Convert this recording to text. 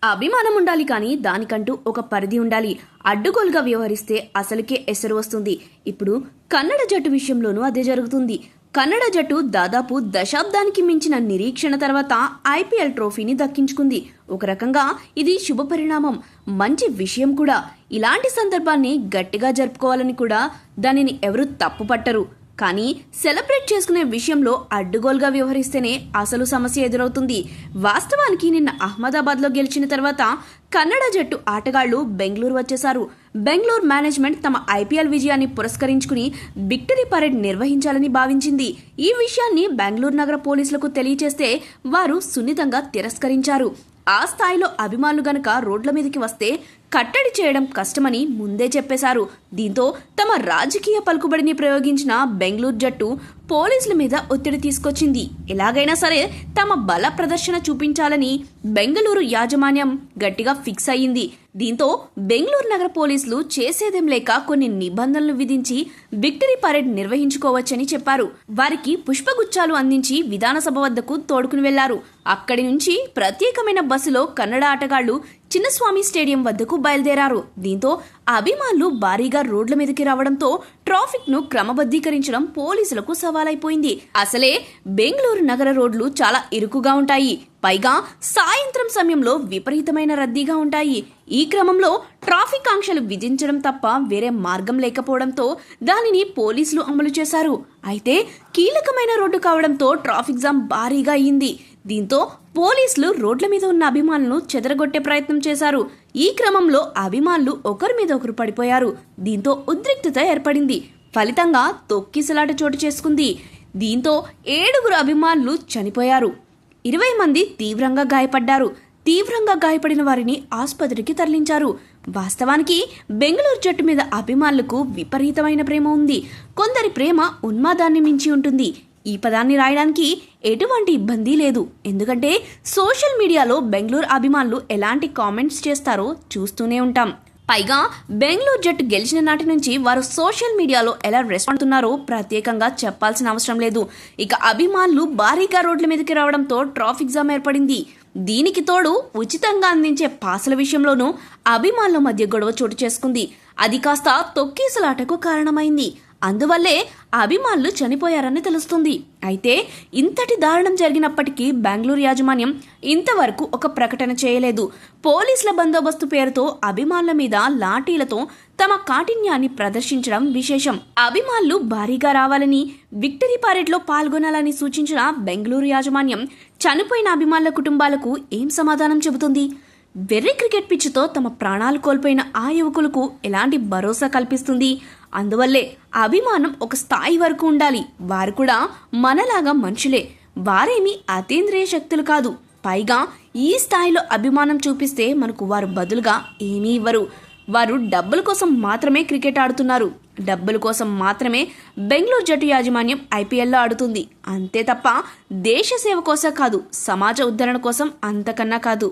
అభిమానం ఉండాలి కానీ దానికంటూ ఒక పరిధి ఉండాలి. అడ్డుగోలుగా వ్యవహరిస్తే అసలుకే ఎసరు వస్తుంది. ఇప్పుడు కన్నడ జట్టు విషయంలోనూ అదే జరుగుతుంది. కన్నడ జట్టు దాదాపు దశాబ్దానికి మించిన నిరీక్షణ తర్వాత ఐపీఎల్ ట్రోఫీని దక్కించుకుంది. ఒక రకంగా ఇది శుభ పరిణామం, మంచి విషయం కూడా. ఇలాంటి సందర్భాన్ని గట్టిగా జరుపుకోవాలని కూడా దానిని ఎవరూ తప్పుపట్టరు. కానీ సెలబ్రేట్ చేసుకునే విషయంలో అడ్డుగోలుగా వ్యవహరిస్తేనే అసలు సమస్య ఎదురవుతుంది. వాస్తవానికి నిన్న అహ్మదాబాద్లో గెలిచిన తర్వాత కన్నడ జట్టు ఆటగాళ్లు బెంగళూరు వచ్చేశారు. బెంగళూరు మేనేజ్మెంట్ తమ ఐపీఎల్ విజయాన్ని పురస్కరించుకుని విక్టరీ పరేడ్ నిర్వహించాలని భావించింది. ఈ విషయాన్ని బెంగళూరు నగర పోలీసులకు తెలియచేస్తే వారు సున్నితంగా తిరస్కరించారు. ఆ స్థాయిలో అభిమానులు గనక రోడ్ల మీదకి వస్తే కట్టడి చేయడం కష్టమని ముందే చెప్పేశారు. దీంతో తమ రాజకీయ పలుకుబడిని ప్రయోగించిన బెంగళూరు జట్టు పోలీసుల మీద ఒత్తిడి తీసుకొచ్చింది. ఎలాగైనా సరే తమ బల ప్రదర్శన చూపించాలని బెంగళూరు యాజమాన్యం గట్టిగా ఫిక్స్ అయ్యింది. దీంతో బెంగళూరు నగర పోలీసులు చేసేదేం లేక కొన్ని నిబంధనలు విధించి విక్టరీ పరేడ్ నిర్వహించుకోవచ్చని చెప్పారు. వారికి పుష్పగుచ్చాలు అందించి విధానసభ వద్దకు తోడుకుని వెళ్లారు. అక్కడి నుంచి ప్రత్యేకమైన బస్సులో కన్నడ ఆటగాళ్లు చిన్నస్వామి స్టేడియం వద్దకు బయలుదేరారు. దీంతో అభిమానులు భారీగా రోడ్ల మీదకి రావడంతో ట్రాఫిక్ ను క్రమబద్ధీకరించడం పోలీసులకు సవాలైపోయింది. అసలే బెంగళూరు నగర రోడ్లు చాలా ఇరుకుగా ఉంటాయి. పైగా సాయంత్రం సమయంలో విపరీతమైన రద్దీగా ఉంటాయి. ఈ క్రమంలో ట్రాఫిక్ ఆంక్షలు విధించడం తప్ప వేరే మార్గం లేకపోవడంతో దానిని పోలీసులు అమలు చేశారు. అయితే కీలకమైన రోడ్డు కావడంతో ట్రాఫిక్ జామ్ భారీగా అయింది. దీంతో పోలీసులు రోడ్ల మీద ఉన్న అభిమానులను చెదరగొట్టే ప్రయత్నం చేశారు. ఈ క్రమంలో అభిమానులు ఒకరి మీద ఒకరు పడిపోయారు. దీంతో ఉద్రిక్తత ఏర్పడింది. ఫలితంగా తొక్కిసలాట చోటు చేసుకుంది. దీంతో 7 అభిమానులు చనిపోయారు. 20 మంది తీవ్రంగా గాయపడ్డారు. తీవ్రంగా గాయపడిన వారిని ఆసుపత్రికి తరలించారు. వాస్తవానికి బెంగళూరు జట్టు మీద అభిమానులకు విపరీతమైన ప్రేమ ఉంది. కొందరి ప్రేమ ఉన్మాదాన్ని మించి ఉంటుంది. ఈ పదాన్ని రాయడానికి ఎటువంటి ఇబ్బంది లేదు. ఎందుకంటే సోషల్ మీడియాలో బెంగళూరు అభిమానులు ఎలాంటి కామెంట్స్ చేస్తారో చూస్తూనే ఉంటాం. పైగా బెంగళూరు జట్టు గెలిచిన నాటి నుంచి వారు సోషల్ మీడియాలో ఎలా రెస్పాండ్ అవుతున్నారో ప్రత్యేకంగా చెప్పాల్సిన అవసరం లేదు. ఇక అభిమానులు భారీగా రోడ్ల మీదకి రావడంతో ట్రాఫిక్ జామ్ ఏర్పడింది. దీనికి తోడు ఉచితంగా అందించే పాసుల విషయంలోనూ అభిమానుల మధ్య గొడవ చోటు చేసుకుంది. అది కాస్త తొక్కిసలాటకు కారణమైంది. అందువల్లే అభిమానులు చనిపోయారని తెలుస్తుంది. అయితే ఇంతటి దారుణం జరిగినప్పటికీ బెంగళూరు యాజమాన్యం ఇంతవరకు ఒక ప్రకటన చేయలేదు. పోలీసుల బందోబస్తు పేరుతో అభిమానుల మీద లాఠీలతో తమ కాఠిన్యాన్ని ప్రదర్శించడం విశేషం. అభిమానులు భారీగా రావాలని, విక్టరీ పరేడ్లో పాల్గొనాలని సూచించిన బెంగళూరు యాజమాన్యం చనిపోయిన అభిమానుల కుటుంబాలకు ఏం సమాధానం చెబుతుంది? వెర్రి క్రికెట్ పిచ్చుతో తమ ప్రాణాలు కోల్పోయిన ఆ యువకులకు ఎలాంటి భరోసా కల్పిస్తుంది? అందువల్లే అభిమానం ఒక స్థాయి వరకు ఉండాలి. వారు కూడా మనలాగా మనుషులే. వారేమీ అతీంద్రియ శక్తులు కాదు. పైగా ఈ స్థాయిలో అభిమానం చూపిస్తే మనకు వారు బదులుగా ఏమీ ఇవ్వరు. వారు డబ్బుల కోసం మాత్రమే క్రికెట్ ఆడుతున్నారు. డబ్బుల కోసం మాత్రమే బెంగళూరు జట్టు యాజమాన్యం ఐపీఎల్లో ఆడుతుంది. అంతే తప్ప దేశ సేవ కోసం కాదు, సమాజ ఉద్ధరణ కోసం అంతకన్నా కాదు.